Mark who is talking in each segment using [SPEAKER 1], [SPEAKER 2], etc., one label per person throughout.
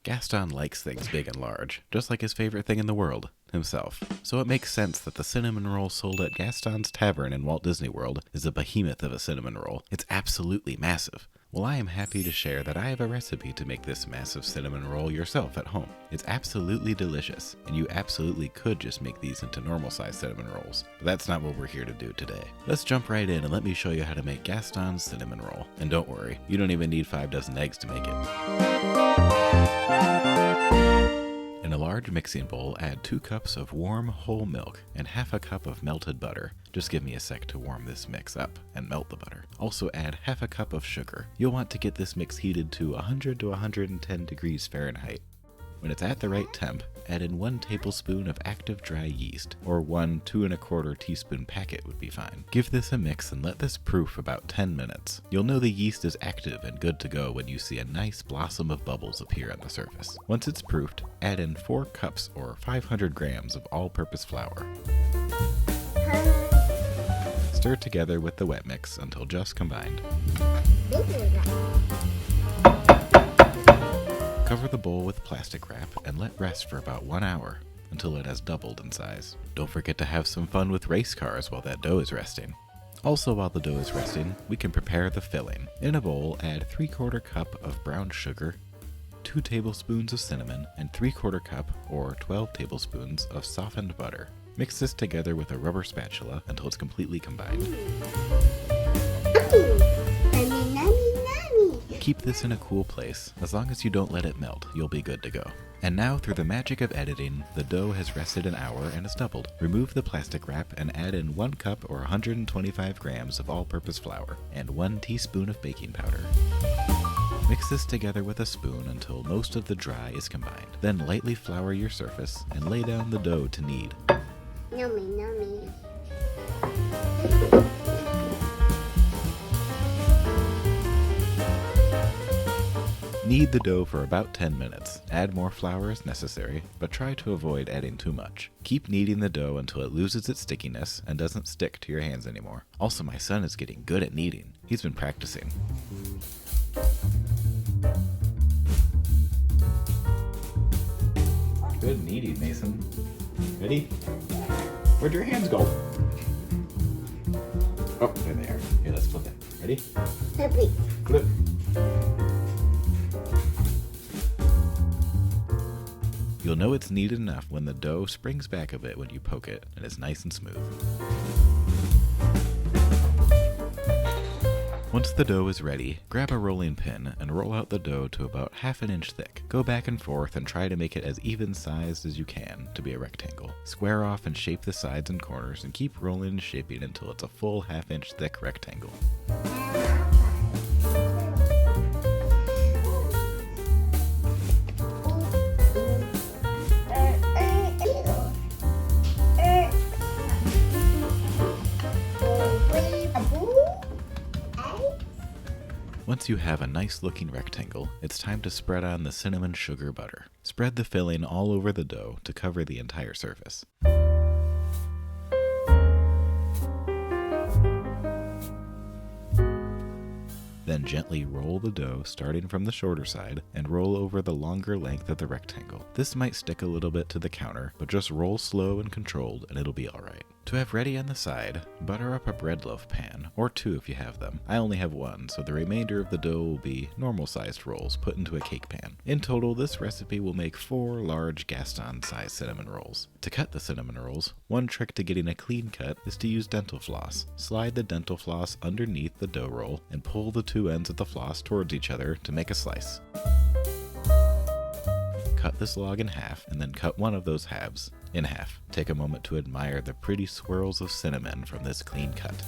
[SPEAKER 1] Gaston likes things big and large, just like his favorite thing in the world, himself. So it makes sense that the cinnamon roll sold at Gaston's Tavern in Walt Disney World is a behemoth of a cinnamon roll. It's absolutely massive. Well, I am happy to share that I have a recipe to make this massive cinnamon roll yourself at home. It's absolutely delicious, and you absolutely could just make these into normal-sized cinnamon rolls. But that's not what we're here to do today. Let's jump right in and let me show you how to make Gaston's cinnamon roll. And don't worry, you don't even need 5 dozen eggs to make it. In a large mixing bowl, add 2 cups of warm whole milk and half a cup of melted butter. Just give me a sec to warm this mix up and melt the butter. Also add half a cup of sugar. You'll want to get this mix heated to 100 to 110 degrees Fahrenheit. When it's at the right temp, add in 1 tablespoon of active dry yeast, or 1 2¼ teaspoon packet would be fine. Give this a mix and let this proof about 10 minutes. You'll know the yeast is active and good to go when you see a nice blossom of bubbles appear on the surface. Once it's proofed, add in 4 cups or 500 grams of all-purpose flour. Stir together with the wet mix until just combined. Cover the bowl with plastic wrap and let rest for about 1 hour until it has doubled in size. Don't forget to have some fun with race cars while that dough is resting. Also, while the dough is resting, we can prepare the filling. In a bowl, add 3/4 cup of brown sugar, 2 tablespoons of cinnamon, and 3/4 cup or 12 tablespoons of softened butter. Mix this together with a rubber spatula until it's completely combined. Keep this in a cool place. As long as you don't let it melt, you'll be good to go. And now, through the magic of editing, the dough has rested an hour and is doubled. Remove the plastic wrap and add in 1 cup or 125 grams of all-purpose flour and 1 teaspoon of baking powder. Mix this together with a spoon until most of the dry is combined. Then lightly flour your surface and lay down the dough to knead.
[SPEAKER 2] Yummy, yummy.
[SPEAKER 1] Knead the dough for about 10 minutes. Add more flour as necessary, but try to avoid adding too much. Keep kneading the dough until it loses its stickiness and doesn't stick to your hands anymore. Also, my son is getting good at kneading. He's been practicing. Good kneading, Mason. Ready? Where'd your hands go? Oh, there they are. Here, let's flip it. Ready?
[SPEAKER 2] Happy.
[SPEAKER 1] Flip. You'll know it's kneaded enough when the dough springs back a bit when you poke it and it's nice and smooth. Once the dough is ready, grab a rolling pin and roll out the dough to about 1/2 inch thick. Go back and forth and try to make it as even sized as you can to be a rectangle. Square off and shape the sides and corners and keep rolling and shaping until it's a full 1/2 inch thick rectangle. Once you have a nice looking rectangle, it's time to spread on the cinnamon sugar butter. Spread the filling all over the dough to cover the entire surface. Then gently roll the dough starting from the shorter side and roll over the longer length of the rectangle. This might stick a little bit to the counter, but just roll slow and controlled and it'll be alright. To have ready on the side, butter up a bread loaf pan, or 2 if you have them. I only have 1, so the remainder of the dough will be normal sized rolls put into a cake pan. In total, this recipe will make 4 large Gaston sized cinnamon rolls. To cut the cinnamon rolls, one trick to getting a clean cut is to use dental floss. Slide the dental floss underneath the dough roll and pull the 2 ends of the floss towards each other to make a slice. Cut this log in half and then cut one of those halves in half. Take a moment to admire the pretty swirls of cinnamon from this clean cut.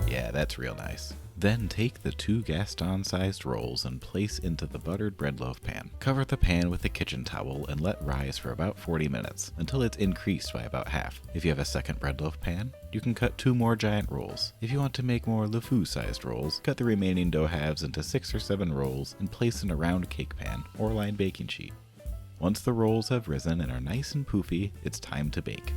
[SPEAKER 1] Yeah, that's real nice. Then take the 2 Gaston-sized rolls and place into the buttered bread loaf pan. Cover the pan with a kitchen towel and let rise for about 40 minutes until it's increased by about half. If you have a second bread loaf pan, you can cut 2 more giant rolls. If you want to make more LeFou-sized rolls, cut the remaining dough halves into 6 or 7 rolls and place in a round cake pan or lined baking sheet. Once the rolls have risen and are nice and poofy, it's time to bake.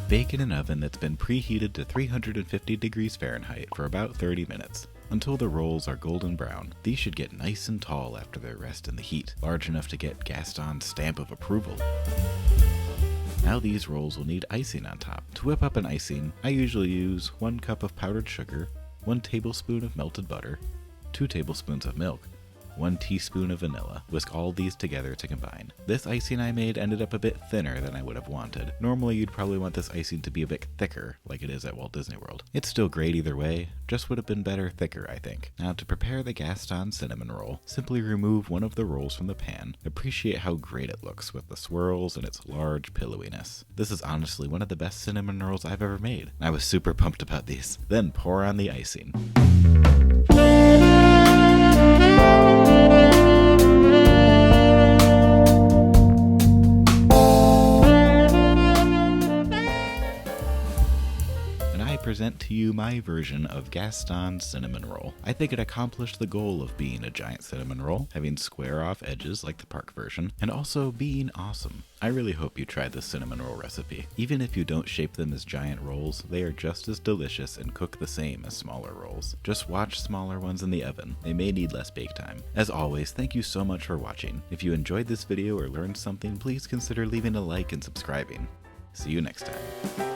[SPEAKER 1] Bake in an oven that's been preheated to 350 degrees Fahrenheit for about 30 minutes. until the rolls are golden brown. These should get nice and tall after their rest in the heat, large enough to get Gaston's stamp of approval. Now these rolls will need icing on top. To whip up an icing, I usually use 1 cup of powdered sugar, 1 tablespoon of melted butter, 2 tablespoons of milk, 1 teaspoon of vanilla. Whisk all these together to combine. This icing I made ended up a bit thinner than I would have wanted. Normally you'd probably want this icing to be a bit thicker, like it is at Walt Disney World. It's still great either way, just would have been better thicker, I think. Now to prepare the Gaston cinnamon roll, simply remove one of the rolls from the pan. Appreciate how great it looks with the swirls and its large pillowiness. This is honestly one of the best cinnamon rolls I've ever made. I was super pumped about these. Then pour on the icing. Present to you my version of Gaston's cinnamon roll. I think it accomplished the goal of being a giant cinnamon roll, having square off edges like the park version, and also being awesome. I really hope you try this cinnamon roll recipe. Even if you don't shape them as giant rolls, they are just as delicious and cook the same as smaller rolls. Just watch smaller ones in the oven. They may need less bake time. As always, thank you so much for watching. If you enjoyed this video or learned something, please consider leaving a like and subscribing. See you next time.